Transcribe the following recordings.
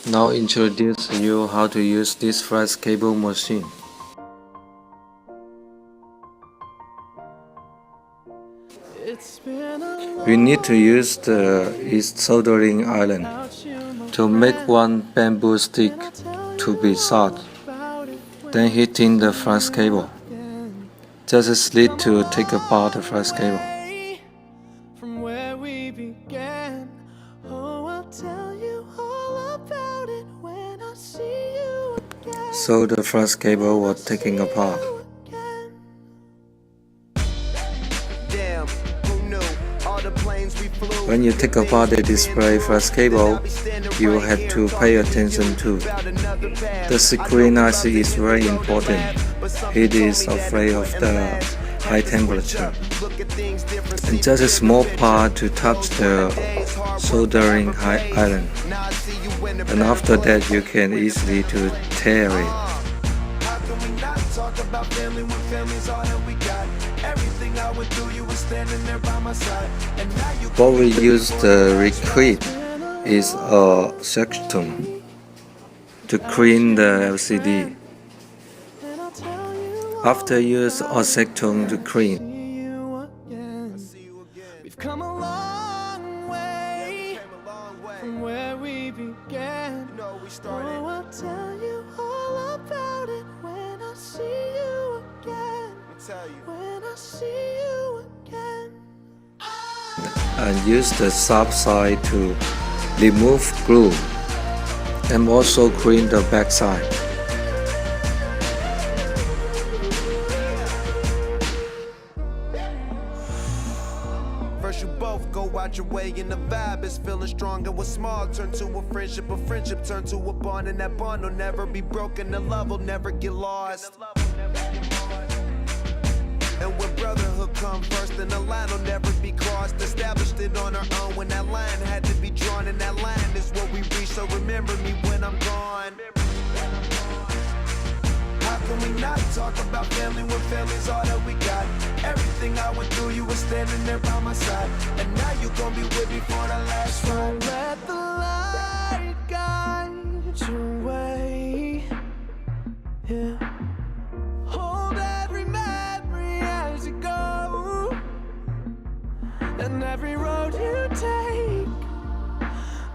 Now introduce you how to use this flash cable machine. We need to use the soldering iron to make one bamboo stick to be shot, then hitting the flash cable. Just a slit to take apart the flash cable. So the flash cable was taken apart. When you take apart the display flash cable, you have to pay attention to. The screen IC is very important. It is afraid of the high temperature. And just a small part to touch the soldering iron. And after that you can easily to tear it. What we use the liquid is a acetone to clean the LCD. After use acetone to clean. We've come a long way from where we began. Oh, I'll tell you all about it when I see you again. When I see you again. And use the sharp side to remove glue and also clean the back side. First you both go out your way and the vibe is feeling strong, and what's small turn to a friendship turn to a bond, and that bond will never be broken, the love will never get lost. And when brotherhood come first, then the line will never be crossed. Established it on our own when that line had to be drawn, and that line is what we reach, so remember me when I'm gone. How can we not talk about family when family's all that we got? Everything I went through, you were standing there by my side, and now you gon' be with me for the last ride. So let the light guide your way, yeah. Hold every memory as you go, and every road you take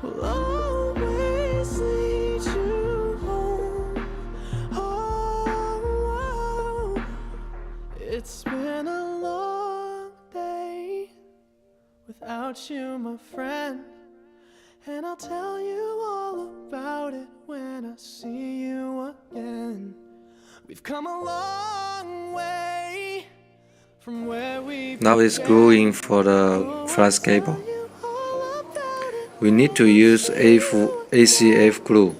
will always lead you home. Oh, it's been a long day without you, my friend, and I'll tell you all about it when I see you again. We've come a long way from where we Now it's gluing for the flash cable. We need to use ACF glue.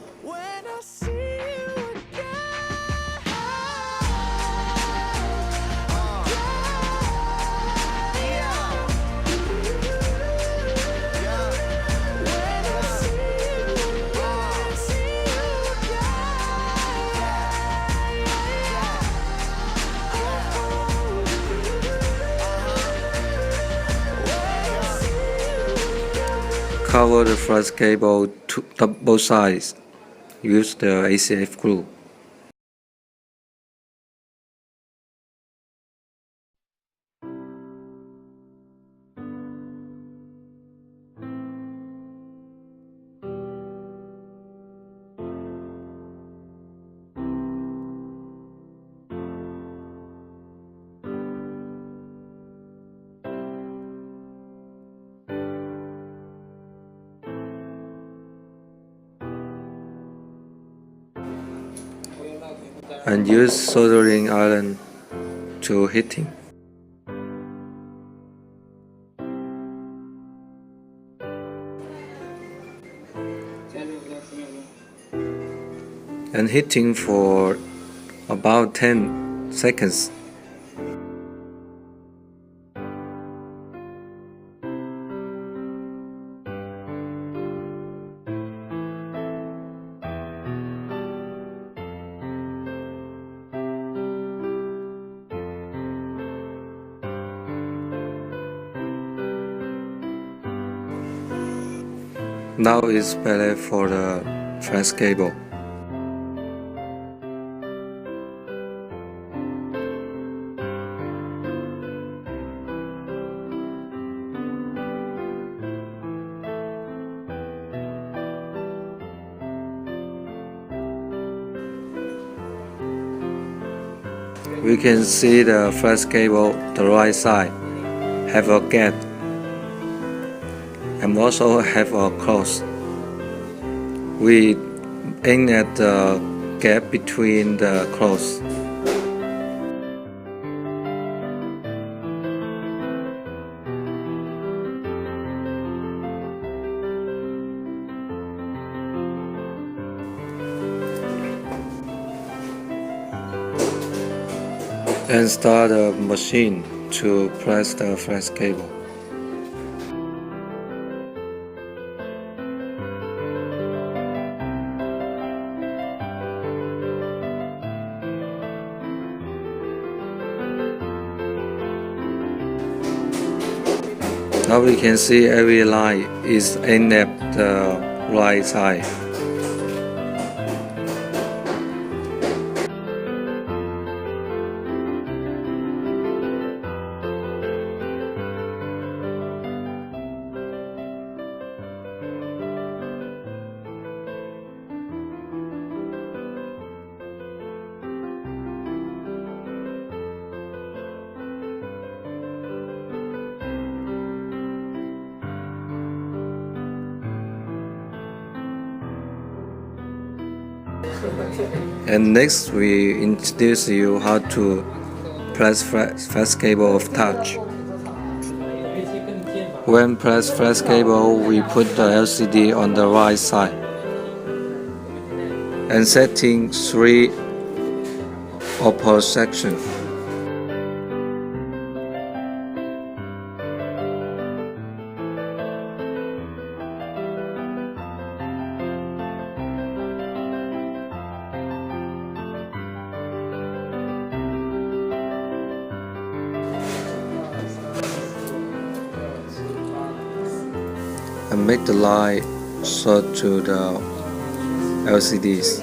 Cover the flash cable to both sides. Use the ACF glue. And use soldering iron to heating. And heating for about 10 seconds. Now it's better for the flex cable. We can see the flex cable, the right side, have a gap and also have a cross. We aim at the gap between the cross. And start the machine to press the flex cable. Now we can see every line is aimed at the right side. And next we introduce you how to press flex cable of touch. When press flex cable, we put the LCD on the right side and setting 3 upper section. And make the light short to the LCDs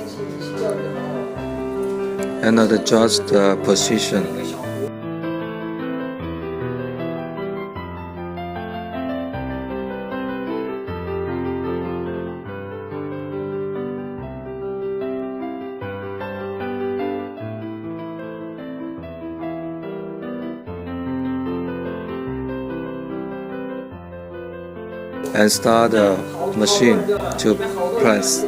and adjust the position. And start the machine to press.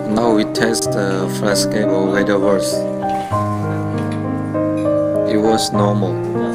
Now we test the flex cable whether it works. It was normal.